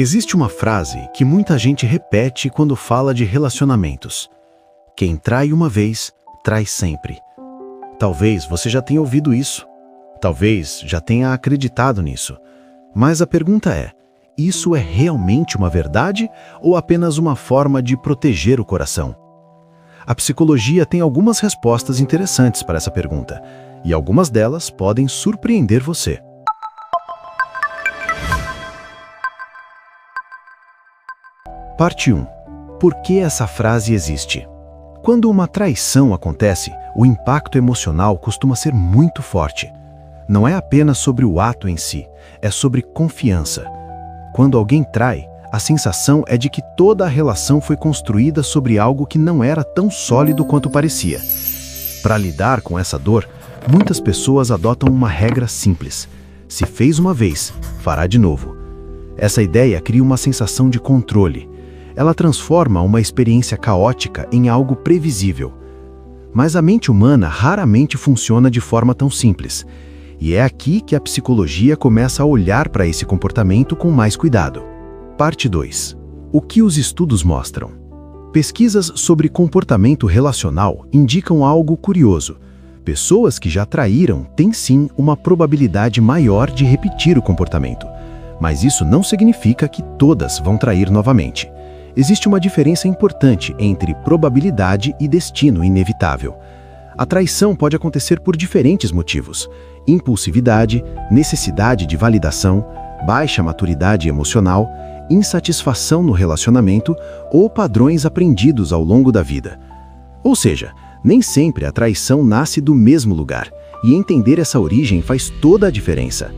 Existe uma frase que muita gente repete quando fala de relacionamentos. Quem trai uma vez, trai sempre. Talvez você já tenha ouvido isso. Talvez já tenha acreditado nisso. Mas a pergunta é, isso é realmente uma verdade ou apenas uma forma de proteger o coração? A psicologia tem algumas respostas interessantes para essa pergunta, e algumas delas podem surpreender você. Parte 1. Por que essa frase existe? Quando uma traição acontece, o impacto emocional costuma ser muito forte. Não é apenas sobre o ato em si, é sobre confiança. Quando alguém trai, a sensação é de que toda a relação foi construída sobre algo que não era tão sólido quanto parecia. Para lidar com essa dor, muitas pessoas adotam uma regra simples. Se fez uma vez, fará de novo. Essa ideia cria uma sensação de controle. Ela transforma uma experiência caótica em algo previsível. Mas a mente humana raramente funciona de forma tão simples. E é aqui que a psicologia começa a olhar para esse comportamento com mais cuidado. Parte 2. O que os estudos mostram? Pesquisas sobre comportamento relacional indicam algo curioso. Pessoas que já traíram têm sim uma probabilidade maior de repetir o comportamento. Mas isso não significa que todas vão trair novamente. Existe uma diferença importante entre probabilidade e destino inevitável. A traição pode acontecer por diferentes motivos: impulsividade, necessidade de validação, baixa maturidade emocional, insatisfação no relacionamento ou padrões aprendidos ao longo da vida. Ou seja, nem sempre a traição nasce do mesmo lugar, e entender essa origem faz toda a diferença.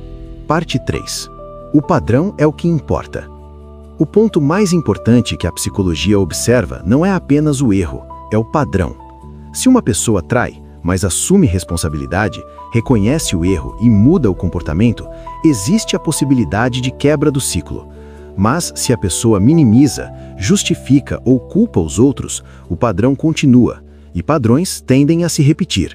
Parte 3. O padrão é o que importa. O ponto mais importante que a psicologia observa não é apenas o erro, é o padrão. Se uma pessoa trai, mas assume responsabilidade, reconhece o erro e muda o comportamento, existe a possibilidade de quebra do ciclo. Mas se a pessoa minimiza, justifica ou culpa os outros, o padrão continua, e padrões tendem a se repetir.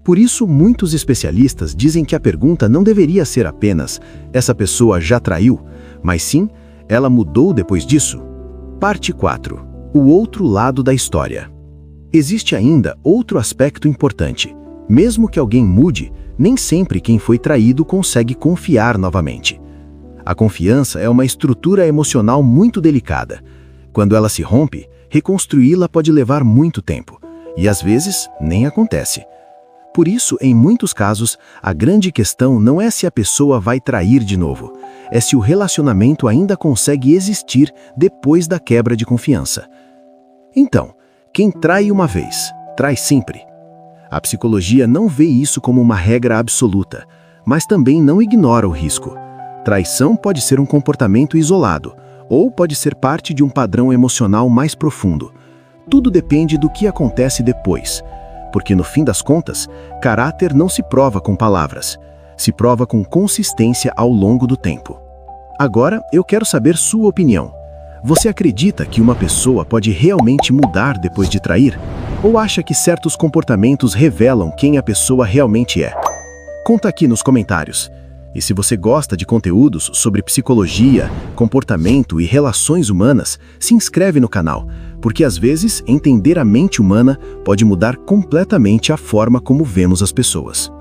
Por isso, muitos especialistas dizem que a pergunta não deveria ser apenas "essa pessoa já traiu?", mas sim "ela mudou depois disso?". Parte 4. O outro lado da história. Existe ainda outro aspecto importante. Mesmo que alguém mude, nem sempre quem foi traído consegue confiar novamente. A confiança é uma estrutura emocional muito delicada. Quando ela se rompe, reconstruí-la pode levar muito tempo, e às vezes nem acontece. Por isso, em muitos casos, a grande questão não é se a pessoa vai trair de novo, é se o relacionamento ainda consegue existir depois da quebra de confiança. Então, quem trai uma vez, trai sempre. A psicologia não vê isso como uma regra absoluta, mas também não ignora o risco. Traição pode ser um comportamento isolado, ou pode ser parte de um padrão emocional mais profundo. Tudo depende do que acontece depois. Porque no fim das contas, caráter não se prova com palavras, se prova com consistência ao longo do tempo. Agora, eu quero saber sua opinião. Você acredita que uma pessoa pode realmente mudar depois de trair? Ou acha que certos comportamentos revelam quem a pessoa realmente é? Conta aqui nos comentários. E se você gosta de conteúdos sobre psicologia, comportamento e relações humanas, se inscreve no canal, porque às vezes entender a mente humana pode mudar completamente a forma como vemos as pessoas.